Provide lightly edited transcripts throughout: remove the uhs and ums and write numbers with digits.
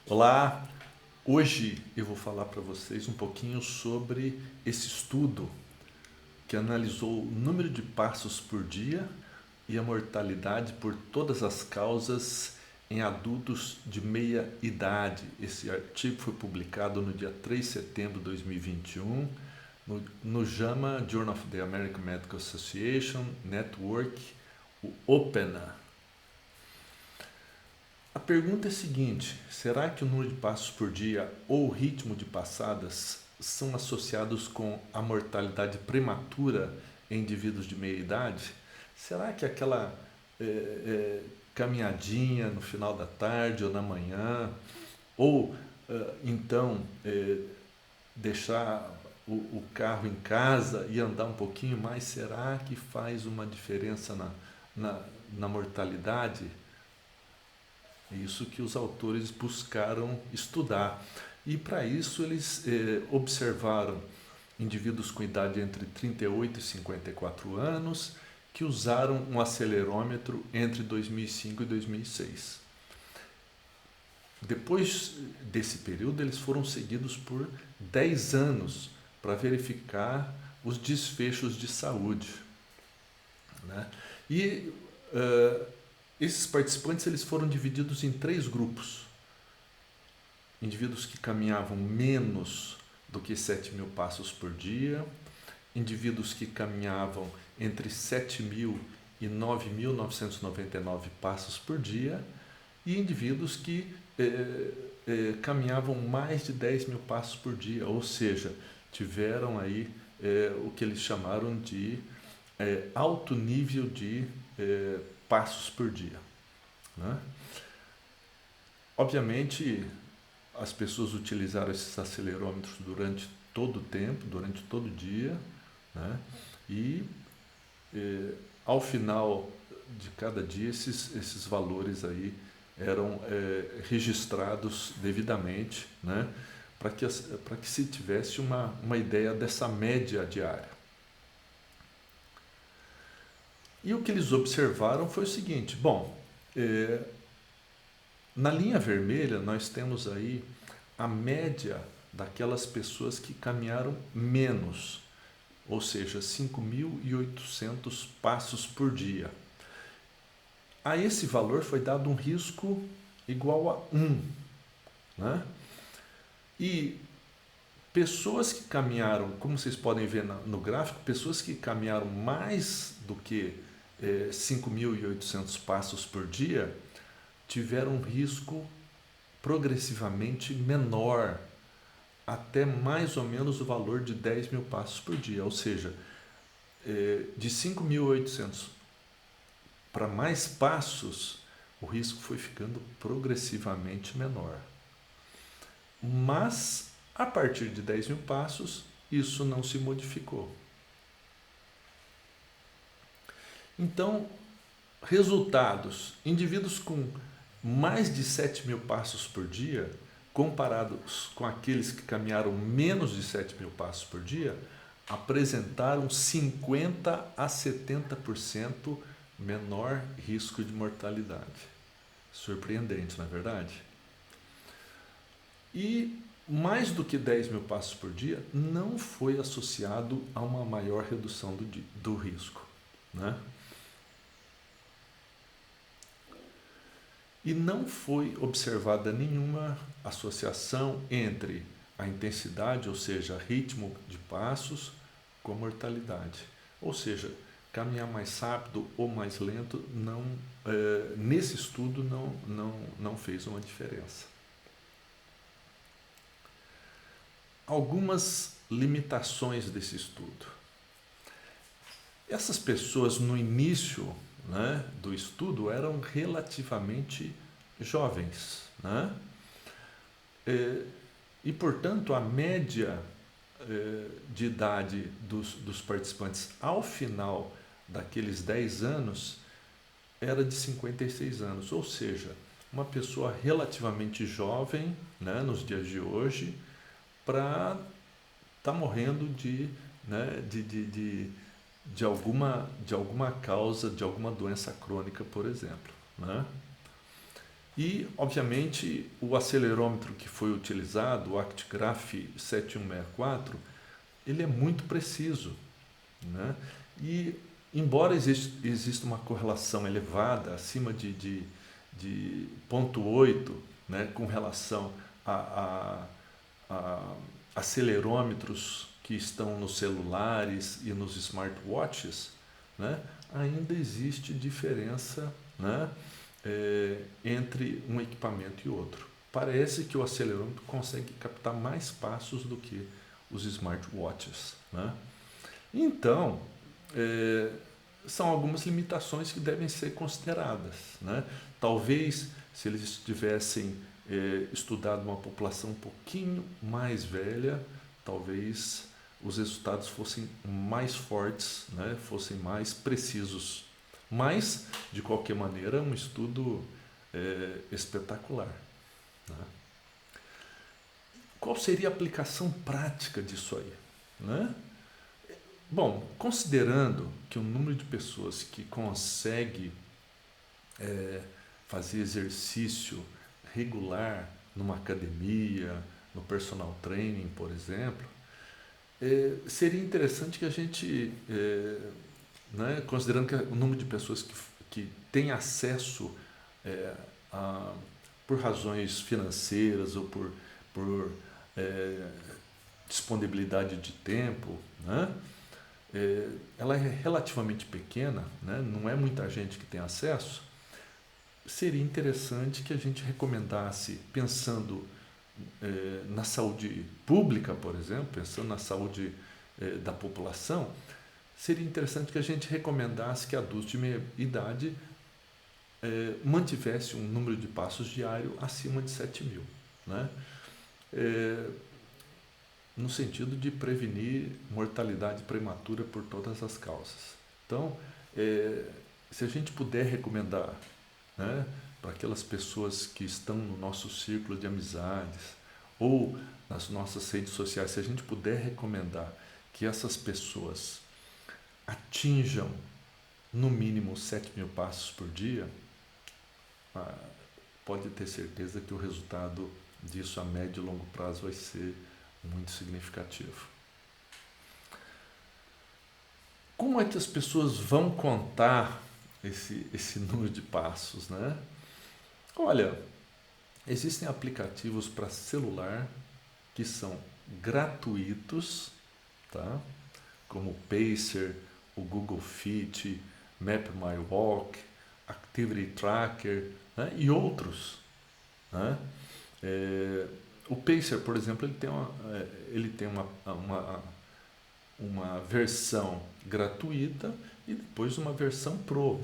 Olá, hoje eu vou falar para vocês um pouquinho sobre esse estudo que analisou o número de passos por dia e a mortalidade por todas as causas em adultos de meia idade. Esse artigo foi publicado no dia 3 de setembro de 2021 no JAMA, Journal of the American Medical Association Network, o OPENA. A pergunta é a seguinte: será que o número de passos por dia ou o ritmo de passadas são associados com a mortalidade prematura em indivíduos de meia idade? Será que aquela caminhadinha no final da tarde ou na manhã, ou então deixar o carro em casa e andar um pouquinho mais, será que faz uma diferença na mortalidade? É isso que os autores buscaram estudar. E para isso eles observaram indivíduos com idade entre 38 e 54 anos que usaram um acelerômetro entre 2005 e 2006. Depois desse período, eles foram seguidos por 10 anos para verificar os desfechos de saúde, né? E esses participantes eles foram divididos em três grupos: indivíduos que caminhavam menos do que 7.000 passos por dia, indivíduos que caminhavam entre 7.000 e 9.999 passos por dia e indivíduos que caminhavam mais de 10.000 passos por dia, ou seja, tiveram aí o que eles chamaram de alto nível de passos por dia, né? Obviamente, as pessoas utilizaram esses acelerômetros durante todo o tempo, durante todo o dia, né? E ao final de cada dia esses valores aí eram registrados devidamente, né? Para que se tivesse uma ideia dessa média diária. E o que eles observaram foi o seguinte: bom, na linha vermelha nós temos aí a média daquelas pessoas que caminharam menos, ou seja, 5.800 passos por dia. A esse valor foi dado um risco igual a 1, né? E pessoas que caminharam, como vocês podem ver no gráfico, pessoas que caminharam mais do que 5.800 passos por dia tiveram um risco progressivamente menor, até mais ou menos o valor de 10.000 passos por dia. Ou seja, de 5.800 para mais passos, o risco foi ficando progressivamente menor. Mas, a partir de 10.000 passos, isso não se modificou. Então, resultados: indivíduos com mais de 7.000 passos por dia, comparados com aqueles que caminharam menos de 7.000 passos por dia, apresentaram 50 a 70% menor risco de mortalidade. Surpreendente, não é verdade? E mais do que 10.000 passos por dia não foi associado a uma maior redução do risco, né? E não foi observada nenhuma associação entre a intensidade, ou seja, ritmo de passos, com a mortalidade. Ou seja, caminhar mais rápido ou mais lento nesse estudo não fez uma diferença. Algumas limitações desse estudo. Essas pessoas no início, né, do estudo eram relativamente jovens, né? E portanto a média de idade dos participantes ao final daqueles 10 anos era de 56 anos, ou seja, uma pessoa relativamente jovem, né, nos dias de hoje, para estar morrendo né, de alguma causa, de alguma doença crônica, por exemplo, né? E, obviamente, o acelerômetro que foi utilizado, o Actigraph 7164, ele é muito preciso, né? E, embora exista uma correlação elevada, acima de 0,8, né, com relação a acelerômetros que estão nos celulares e nos smartwatches, né, ainda existe diferença, né, entre um equipamento e outro. Parece que o acelerômetro consegue captar mais passos do que os smartwatches, né? Então, são algumas limitações que devem ser consideradas, né? Talvez, se eles tivessem estudado uma população um pouquinho mais velha, talvez os resultados fossem mais fortes, né? Fossem mais precisos. Mas, de qualquer maneira, é um estudo espetacular, né? Qual seria a aplicação prática disso aí, né? Bom, considerando que o número de pessoas que consegue fazer exercício regular numa academia, no personal training, por exemplo, seria interessante que a gente, né, considerando que o número de pessoas que tem acesso a, por razões financeiras ou por disponibilidade de tempo, né, ela é relativamente pequena, né, não é muita gente que tem acesso. Seria interessante que a gente recomendasse, pensando na saúde pública, por exemplo, pensando na saúde da população, seria interessante que a gente recomendasse que adultos de meia idade mantivesse um número de passos diário acima de 7.000, né? No sentido de prevenir mortalidade prematura por todas as causas. Então, se a gente puder recomendar, né, para aquelas pessoas que estão no nosso círculo de amizades ou nas nossas redes sociais, se a gente puder recomendar que essas pessoas atinjam no mínimo 7.000 passos por dia, pode ter certeza que o resultado disso a médio e longo prazo vai ser muito significativo. Como é que as pessoas vão contar esse número de passos, né? Olha, existem aplicativos para celular que são gratuitos, tá? Como o Pacer, o Google Fit, Map My Walk, Activity Tracker, né? E outros, né? O Pacer, por exemplo, ele tem uma versão gratuita e depois uma versão Pro.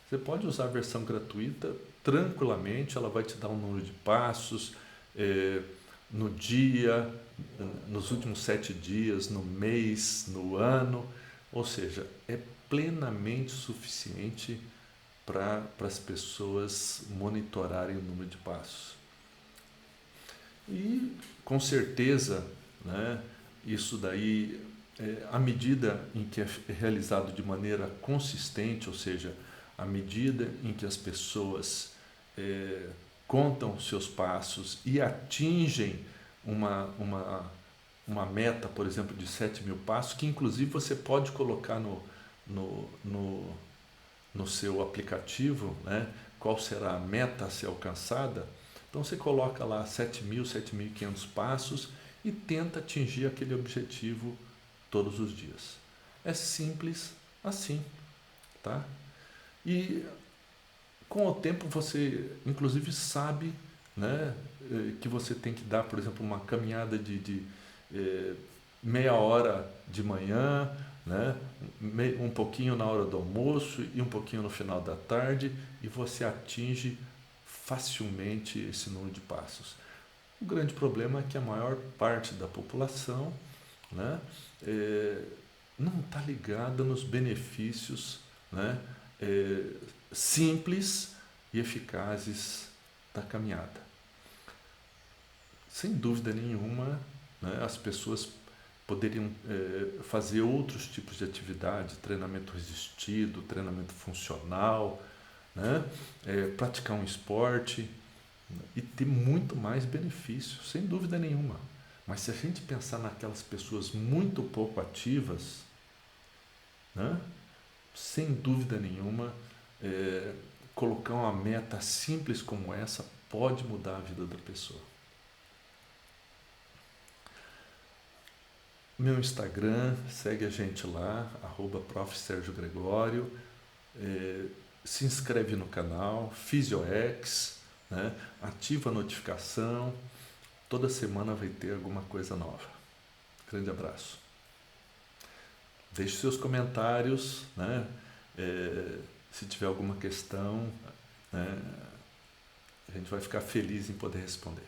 Você pode usar a versão gratuita tranquilamente, ela vai te dar um número de passos no dia, nos últimos 7 dias, no mês, no ano, ou seja, é plenamente suficiente para as pessoas monitorarem o número de passos. E com certeza, né, isso daí, à medida em que é realizado de maneira consistente, ou seja, à medida em que as pessoas contam seus passos e atingem uma meta, por exemplo, de 7.000 passos, que inclusive você pode colocar no seu aplicativo, né, qual será a meta a ser alcançada. Então você coloca lá 7.000, 7.500 passos e tenta atingir aquele objetivo todos os dias. É simples assim, tá? E com o tempo você, inclusive, sabe, né, que você tem que dar, por exemplo, uma caminhada de meia hora de manhã, né, um pouquinho na hora do almoço e um pouquinho no final da tarde, e você atinge facilmente esse número de passos. O grande problema é que a maior parte da população, né, não está ligada nos benefícios, né, simples e eficazes da caminhada. Sem dúvida nenhuma, né, as pessoas poderiam fazer outros tipos de atividade, treinamento resistido, treinamento funcional, né? Praticar um esporte e ter muito mais benefício, sem dúvida nenhuma. Mas se a gente pensar naquelas pessoas muito pouco ativas, né? Sem dúvida nenhuma, colocar uma meta simples como essa pode mudar a vida da pessoa. Meu Instagram, segue a gente lá, @Prof. Sérgio Gregório, se inscreve no canal, PhysioX, né? Ativa a notificação, toda semana vai ter alguma coisa nova. Grande abraço. Deixe seus comentários, né? Se tiver alguma questão, né? A gente vai ficar feliz em poder responder.